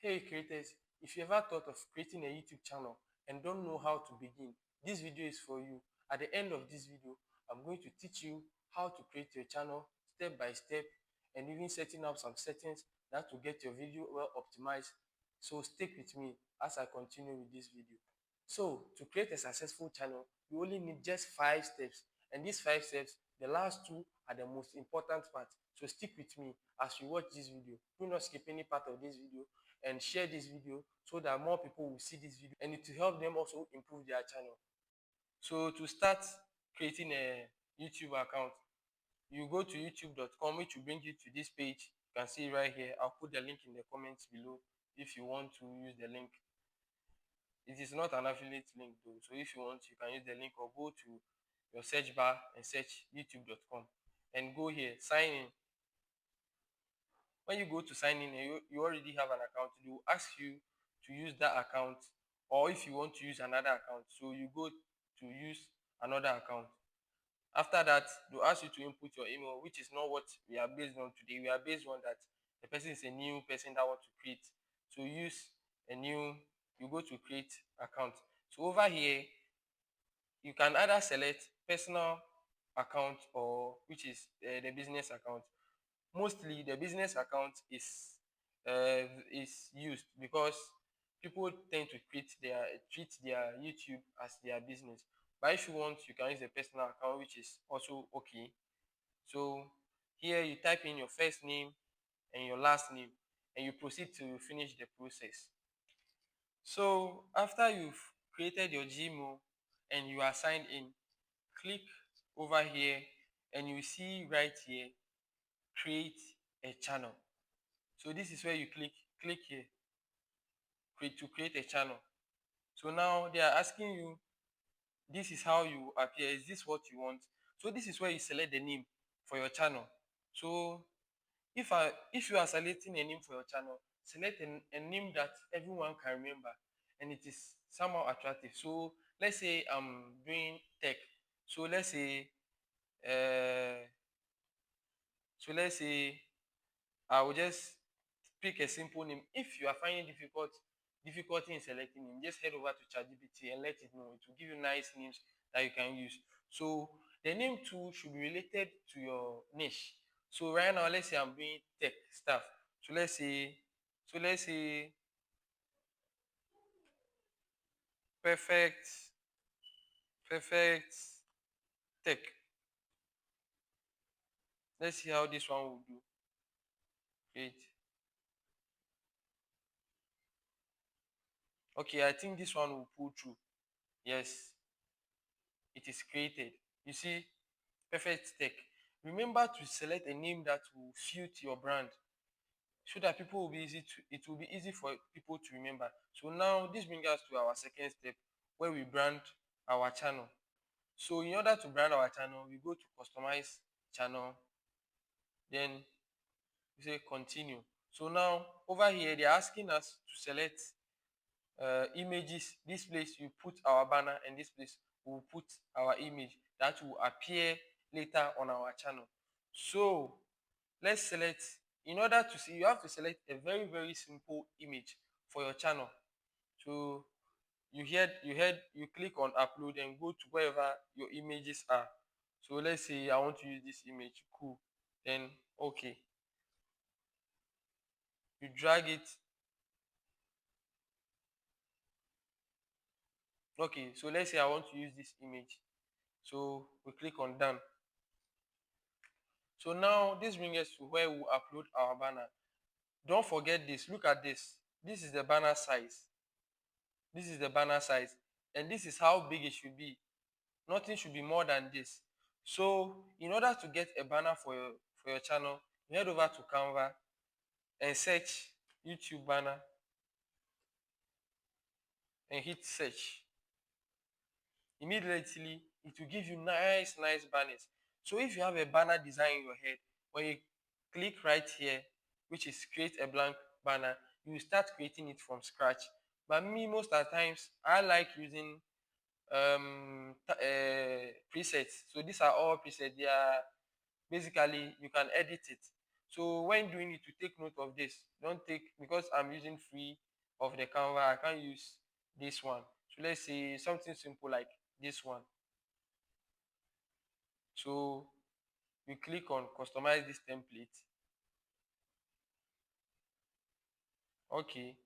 Hey creators, if you ever thought of creating a YouTube channel and don't know how to begin, this video is for you. At the end of this video, I'm going to teach you how to create your channel step by step and even setting up some settings that will get your video well optimized. So stick with me as I continue with this video. So to create a successful channel, you only need just 5 steps. And these 5 steps, the last two are the most important part. So stick with me as you watch this video. Do not skip any part of this video and share this video so that more people will see this video and it will help them also improve their channel. So to start creating a YouTube account, you go to youtube.com, which will bring you to this page. You can see right here. I'll put the link in the comments below if you want to use the link. It is not an affiliate link though, so if you want, you can use the link or go to your search bar and search youtube.com and go here, sign in. When you go to sign in, you already have an account. They will ask you to use that account, or if you want to use another account, so you go to use another account. After that, they'll ask you to input your email, which is not what we are based on today. We are based on that the person is a new person that want to create. So use a new, you go to create account. So over here, you can either select personal account or which is the business account. Mostly the business account is used because people tend to treat their YouTube as their business. But if you want, you can use a personal account, which is also okay. So here you type in your first name and your last name and you proceed to finish the process. So after you've created your Gmail and you are signed in, click over here and you see right here, create a channel. So this is where you click here, to create a channel. So now they are asking you, this is how you appear. Is this what you want? So this is where you select the name for your channel. So if you are selecting a name for your channel, select a name that everyone can remember and it is somehow attractive. So let's say I'm doing tech. So uh, let's say I will just pick a simple name. If you are finding difficulty in selecting name, just head over to ChatGPT and let it know. It will give you nice names that you can use. So the name too should be related to your niche. So right now, let's say I'm doing tech stuff. So let's say perfect perfect tech. Let's see how this one will do. Great. Okay, I think this one will pull through. Yes, it is created. You see, perfect tech. Remember to select a name that will suit your brand so that people will be easy to it will be easy for people to remember. So now this brings us to our second step where we brand our channel. So in order to brand our channel, we go to customize channel, then we say continue. So now over here they're asking us to select images. This place you put our banner and this place we will put our image that will appear later on our channel. So let's select, in order to see, you have to select a very simple image for your channel. So you click on upload and go to wherever your images are. So let's say I want to use this image. Cool. Then okay, you drag it. Okay, so let's say I want to use this image. So we click on done. So now this brings us to where we upload our banner. Don't forget this. Look at this. This is the banner size. This is the banner size. And this is how big it should be. Nothing should be more than this. So in order to get a banner for your channel, you head over to Canva and search YouTube banner and hit search. Immediately it will give you nice banners. So if you have a banner design in your head, when you click right here, which is create a blank banner, you will start creating it from scratch. But me, most of the times I like using presets. So these are all presets. They are basically, you can edit it. So when doing it, to take note of this. Don't take, because I'm using free of the Canva, I can't use this one. So let's say something simple like this one. So we click on customize this template. Okay.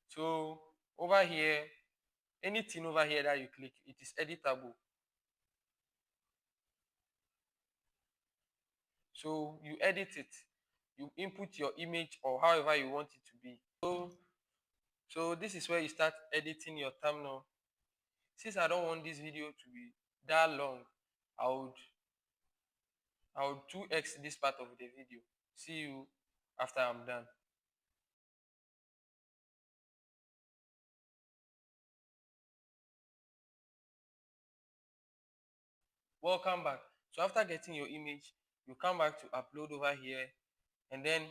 So over here, anything over here that you click, it is editable. So you edit it, you input your image or however you want it to be. So this is where you start editing your thumbnail. Since I don't want this video to be that long, I would I would 2x this part of the video. See you after I'm done. Welcome back. So after getting your image, you come back to upload over here, and then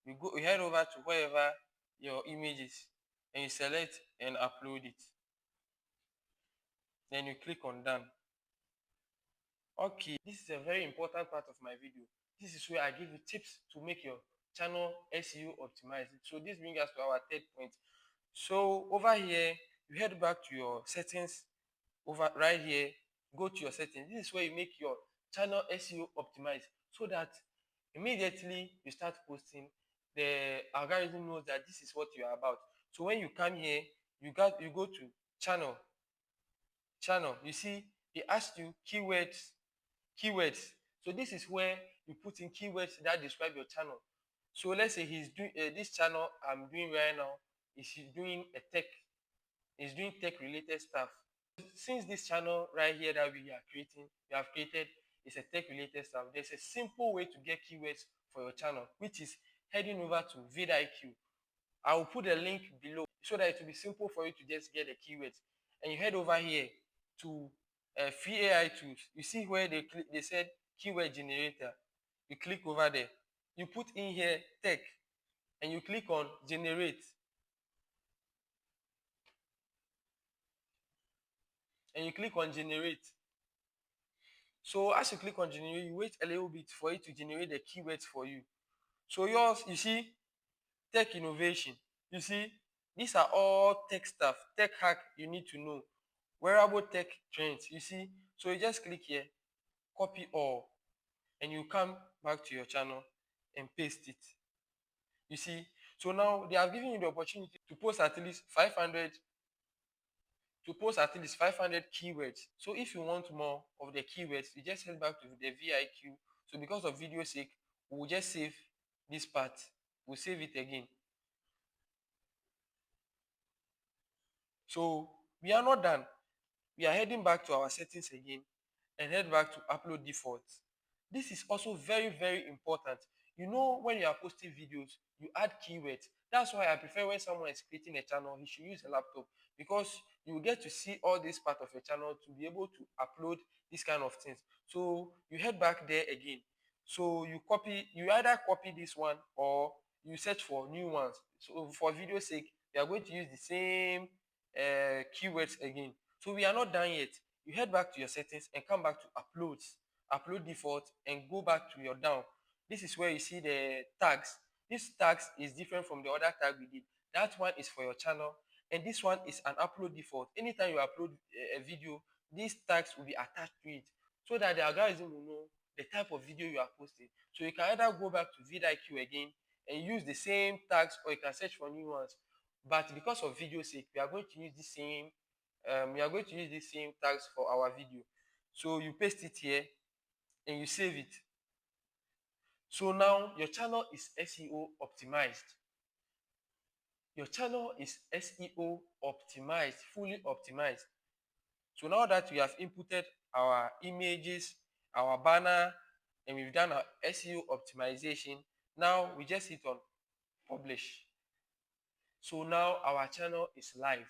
you head over to wherever your image is, and you select and upload it. Then you click on done. Okay, this is a very important part of my video. This is where I give you tips to make your channel SEO optimized. So this brings us to our third point. So over here, you head back to your settings. Over right here, go to your settings. This is where you make your channel SEO optimized, so that immediately you start posting, the algorithm knows that this is what you are about. So when you come here, you go to channel. You see, it asks you keywords. So this is where you put in keywords that describe your channel. So let's say he's doing this channel I'm doing right now is doing a tech, is doing tech related stuff. Since this channel right here that we have created is a tech related stuff, there's a simple way to get keywords for your channel, which is heading over to vidIQ. I will put a link below so that it will be simple for you to just get the keywords. And you head over here to free AI tools. You see where they said keyword generator. You click over there. You put in here tech, and you click on generate. And you click on generate. So as you click on generate, you wait a little bit for it to generate the keywords for you. So yours, you see, tech innovation. You see, these are all tech stuff, tech hack you need to know. Wearable tech trends. You see, so you just click here, copy all, and you come back to your channel and paste it. You see, so now they have given you the opportunity to post at least 500 keywords. So if you want more of the keywords, you just head back to the vidIQ. So because of video sake, we'll just save this part. We'll save it again. So we are not done. We are heading back to our settings again and head back to upload defaults. This is also very, very important. You know, when you are posting videos, you add keywords. That's why I prefer when someone is creating a channel, he should use a laptop, because you will get to see all this part of your channel to be able to upload these kind of things. So you head back there again. So you either copy this one or you search for new ones. So for video sake, you are going to use the same keywords again. So we are not done yet. You head back to your settings and come back to upload default, and go back to your down. This is where you see the tags. This tags is different from the other tag we did. That one is for your channel, and this one is an upload default. Anytime you upload a video, these tags will be attached to it, so that the algorithm will know the type of video you are posting. So you can either go back to vidIQ again and use the same tags, or you can search for new ones. But because of video sake, we are going to use the same tags for our video. So you paste it here and you save it. So now your channel is SEO optimized. Your channel is SEO optimized, fully optimized. So now that we have inputted our images, our banner, and we've done our SEO optimization, now we just hit on publish. So now our channel is live.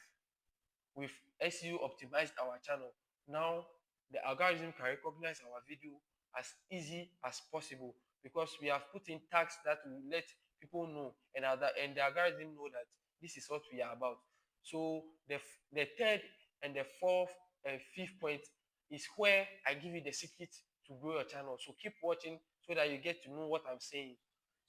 We've SEO optimized our channel. Now the algorithm can recognize our video as easy as possible, because we have put in tags that will let people know, and the algorithm know that this is what we are about. So the third and the fourth and fifth point is where I give you the secret to grow your channel. So keep watching so that you get to know what I'm saying.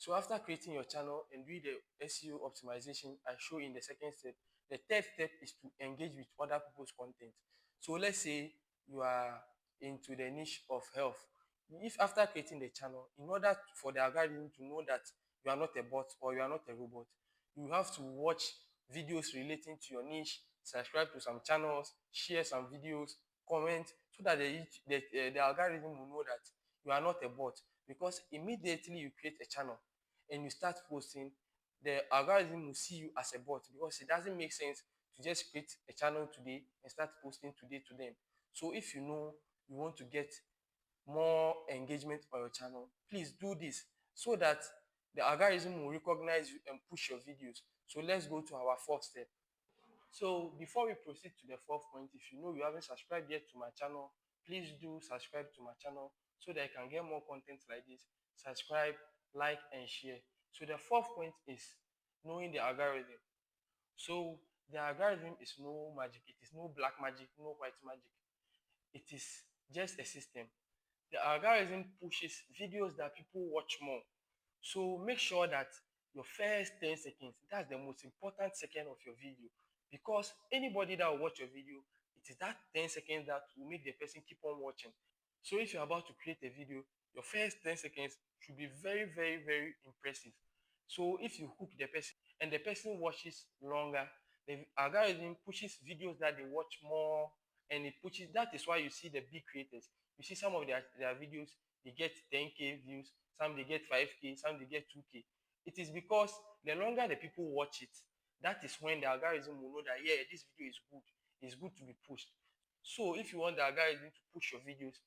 So after creating your channel and doing the SEO optimization I show in the second step, the third step is to engage with other people's content. So let's say you are into the niche of health. If after creating the channel, in order for the algorithm to know that you are not a bot or you are not a robot, you have to watch videos relating to your niche, subscribe to some channels, share some videos, comment, so that the algorithm will know that you are not a bot. Because immediately you create a channel and you start posting, the algorithm will see you as a bot, because it doesn't make sense to just create a channel today and start posting today to them. So if you know you want to get more engagement on your channel, please do this so that the algorithm will recognize you and push your videos. So let's go to our fourth step. So before we proceed to the fourth point, if you know you haven't subscribed yet to my channel, please do subscribe to my channel so that I can get more content like this. Subscribe, like, and share. So the fourth point is knowing the algorithm. So the algorithm is no magic. It is no black magic, no white magic. It is just a system. The algorithm pushes videos that people watch more. So make sure that your first 10 seconds, that's the most important second of your video. Because anybody that will watch your video, it is that 10 seconds that will make the person keep on watching. So if you're about to create a video, your first 10 seconds should be very, very, very impressive. So if you hook the person and the person watches longer, the algorithm pushes videos that they watch more, and it pushes, that is why you see the big creators. You see some of their videos, they get 10K views, some they get 5K, some they get 2K. It is because the longer the people watch it, that is when the algorithm will know that, yeah, this video is good. It's good to be pushed. So if you want the algorithm to push your videos,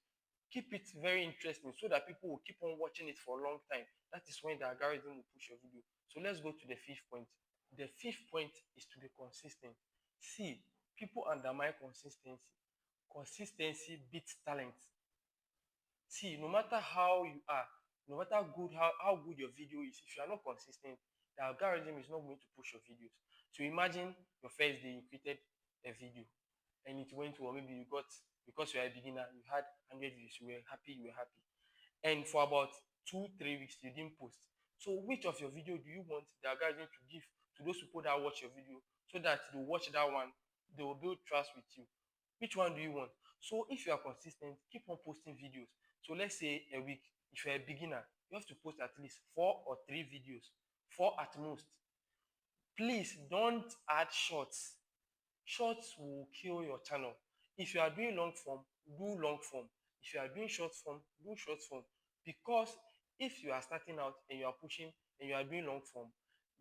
keep it very interesting so that people will keep on watching it for a long time. That is when the algorithm will push your video. So let's go to the fifth point. The fifth point is to be consistent. See, people undermine consistency. Consistency beats talent. See, no matter how you are, no matter how good your video is, if you are not consistent, the algorithm is not going to push your videos. So imagine your first day you created a video and it went well. Maybe you got, because you are a beginner, you had 100 views, you were happy. And for about 2 3 weeks you didn't post. So which of your video do you want the algorithm to give to those people that watch your video, so that they watch that one, they will build trust with you? Which one do you want? So if you are consistent, keep on posting videos. So let's say a week, if you're a beginner, you have to post at least 4 or 3 videos, 4 at most. Please don't add shorts. Shorts will kill your channel. If you are doing long form, do long form. If you are doing short form, do short form. Because if you are starting out and you are pushing and you are doing long form,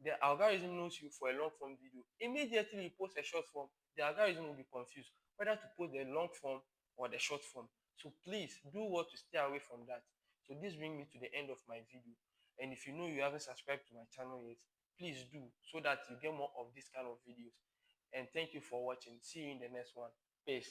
the algorithm knows you for a long form video. Immediately you post a short form, the algorithm will be confused whether to post the long form or the short form. So please do what to stay away from that. So this brings me to the end of my video. And if you know you haven't subscribed to my channel yet, please do, so that you get more of this kind of videos. And thank you for watching. See you in the next one. Peace.